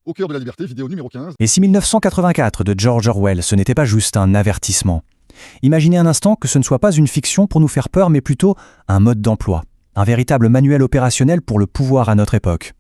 Au cœur de la liberté, vidéo numéro 15. Et si 1984 de George Orwell, ce n'était pas juste un avertissement? Imaginez un instant que ce ne soit pas une fiction pour nous faire peur, mais plutôt un mode d'emploi, un véritable manuel opérationnel pour le pouvoir à notre époque.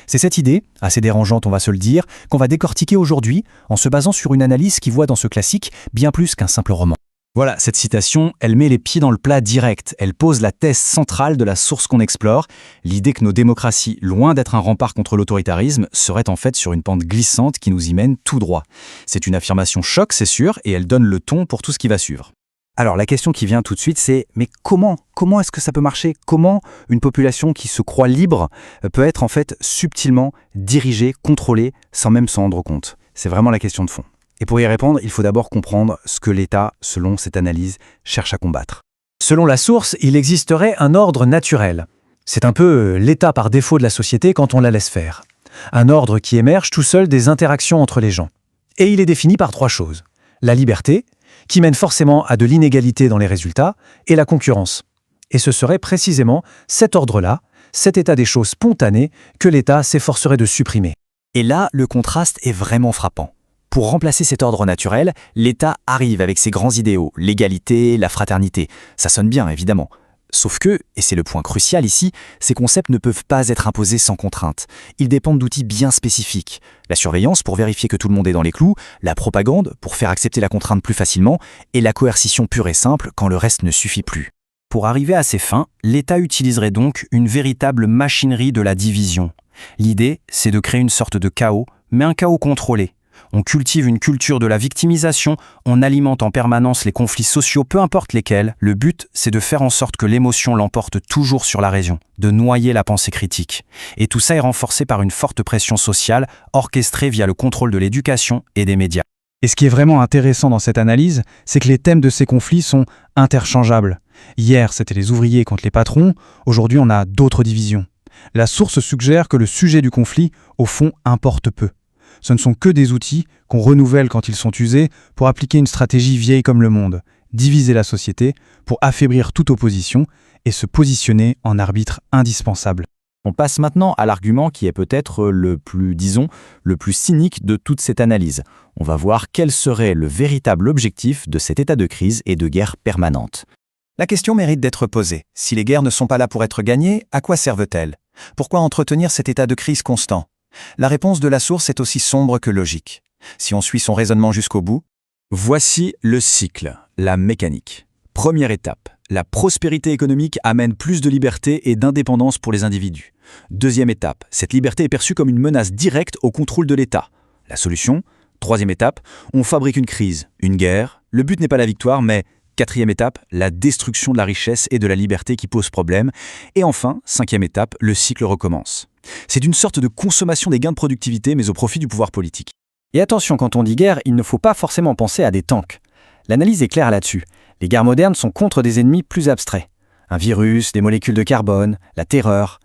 C'est cette idée, assez dérangeante on va se le dire, qu'on va décortiquer aujourd'hui en se basant sur une analyse qui voit dans ce classique bien plus qu'un simple roman. Voilà, cette citation, elle met les pieds dans le plat direct. Elle pose la thèse centrale de la source qu'on explore, l'idée que nos démocraties, loin d'être un rempart contre l'autoritarisme, seraient en fait sur une pente glissante qui nous y mène tout droit. C'est une affirmation choc, c'est sûr, et elle donne le ton pour tout ce qui va suivre. Alors la question qui vient tout de suite, c'est mais comment est-ce que ça peut marcher? Comment une population qui se croit libre peut être en fait subtilement dirigée, contrôlée, sans même s'en rendre compte? C'est vraiment la question de fond. Et pour y répondre, il faut d'abord comprendre ce que l'État, selon cette analyse, cherche à combattre. Selon la source, il existerait un ordre naturel. C'est un peu l'état par défaut de la société quand on la laisse faire. Un ordre qui émerge tout seul des interactions entre les gens. Et il est défini par 3 choses. La liberté, qui mène forcément à de l'inégalité dans les résultats, et la concurrence. Et ce serait précisément cet ordre-là, cet état des choses spontané, que l'État s'efforcerait de supprimer. Et là, le contraste est vraiment frappant. Pour remplacer cet ordre naturel, l'État arrive avec ses grands idéaux, l'égalité, la fraternité. Ça sonne bien, évidemment. Sauf que, et c'est le point crucial ici, ces concepts ne peuvent pas être imposés sans contrainte. Ils dépendent d'outils bien spécifiques. La surveillance pour vérifier que tout le monde est dans les clous, la propagande pour faire accepter la contrainte plus facilement, et la coercition pure et simple quand le reste ne suffit plus. Pour arriver à ces fins, l'État utiliserait donc une véritable machinerie de la division. L'idée, c'est de créer une sorte de chaos, mais un chaos contrôlé. On cultive une culture de la victimisation, on alimente en permanence les conflits sociaux, peu importe lesquels. Le but, c'est de faire en sorte que l'émotion l'emporte toujours sur la raison, de noyer la pensée critique. Et tout ça est renforcé par une forte pression sociale, orchestrée via le contrôle de l'éducation et des médias. Et ce qui est vraiment intéressant dans cette analyse, c'est que les thèmes de ces conflits sont interchangeables. Hier, c'était les ouvriers contre les patrons, aujourd'hui on a d'autres divisions. La source suggère que le sujet du conflit, au fond, importe peu. Ce ne sont que des outils qu'on renouvelle quand ils sont usés pour appliquer une stratégie vieille comme le monde, diviser la société pour affaiblir toute opposition et se positionner en arbitre indispensable. On passe maintenant à l'argument qui est peut-être le plus cynique de toute cette analyse. On va voir quel serait le véritable objectif de cet état de crise et de guerre permanente. La question mérite d'être posée. Si les guerres ne sont pas là pour être gagnées, à quoi servent-elles? Pourquoi entretenir cet état de crise constant? La réponse de la source est aussi sombre que logique. Si on suit son raisonnement jusqu'au bout, voici le cycle, la mécanique. Première étape, la prospérité économique amène plus de liberté et d'indépendance pour les individus. Deuxième étape, cette liberté est perçue comme une menace directe au contrôle de l'État. La solution? Troisième étape, on fabrique une crise, une guerre. Le but n'est pas la victoire, mais quatrième étape, la destruction de la richesse et de la liberté qui pose problème. Et enfin, cinquième étape, le cycle recommence. C'est une sorte de consommation des gains de productivité, mais au profit du pouvoir politique. Et attention, quand on dit guerre, il ne faut pas forcément penser à des tanks. L'analyse est claire là-dessus. Les guerres modernes sont contre des ennemis plus abstraits. Un virus, des molécules de carbone, la terreur.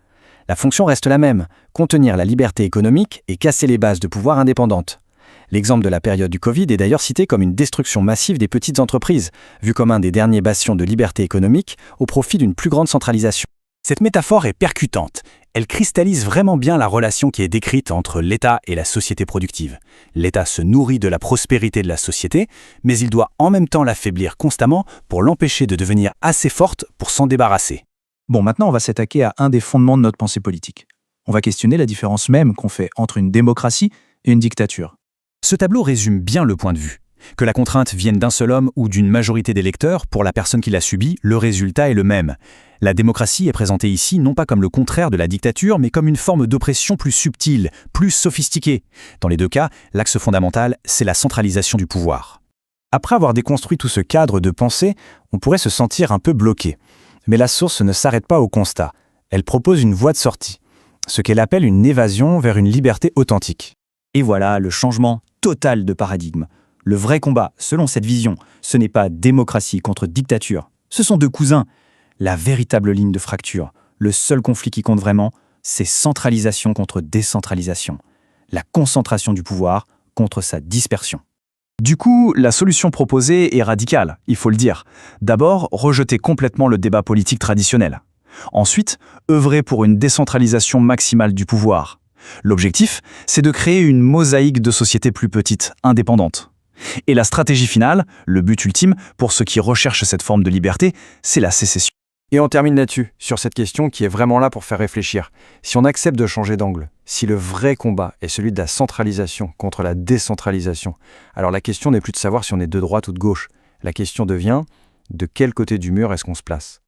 La fonction reste la même, contenir la liberté économique et casser les bases de pouvoir indépendantes. L'exemple de la période du Covid est d'ailleurs cité comme une destruction massive des petites entreprises, vu comme un des derniers bastions de liberté économique au profit d'une plus grande centralisation. Cette métaphore est percutante. Elle cristallise vraiment bien la relation qui est décrite entre l'État et la société productive. L'État se nourrit de la prospérité de la société, mais il doit en même temps l'affaiblir constamment pour l'empêcher de devenir assez forte pour s'en débarrasser. Bon, maintenant on va s'attaquer à un des fondements de notre pensée politique. On va questionner la différence même qu'on fait entre une démocratie et une dictature. Ce tableau résume bien le point de vue. Que la contrainte vienne d'un seul homme ou d'une majorité d'électeurs, pour la personne qui l'a subie, le résultat est le même. La démocratie est présentée ici non pas comme le contraire de la dictature, mais comme une forme d'oppression plus subtile, plus sophistiquée. Dans les deux cas, l'axe fondamental, c'est la centralisation du pouvoir. Après avoir déconstruit tout ce cadre de pensée, on pourrait se sentir un peu bloqué. Mais la source ne s'arrête pas au constat. Elle propose une voie de sortie, ce qu'elle appelle une évasion vers une liberté authentique. Et voilà le changement total de paradigme. Le vrai combat, selon cette vision, ce n'est pas démocratie contre dictature. Ce sont deux cousins. La véritable ligne de fracture, le seul conflit qui compte vraiment, c'est centralisation contre décentralisation. La concentration du pouvoir contre sa dispersion. Du coup, la solution proposée est radicale, il faut le dire. D'abord, rejeter complètement le débat politique traditionnel. Ensuite, œuvrer pour une décentralisation maximale du pouvoir. L'objectif, c'est de créer une mosaïque de sociétés plus petites, indépendantes. Et la stratégie finale, le but ultime, pour ceux qui recherchent cette forme de liberté, c'est la sécession. Et on termine là-dessus, sur cette question qui est vraiment là pour faire réfléchir. Si on accepte de changer d'angle, si le vrai combat est celui de la centralisation contre la décentralisation, alors la question n'est plus de savoir si on est de droite ou de gauche. La question devient, de quel côté du mur est-ce qu'on se place ?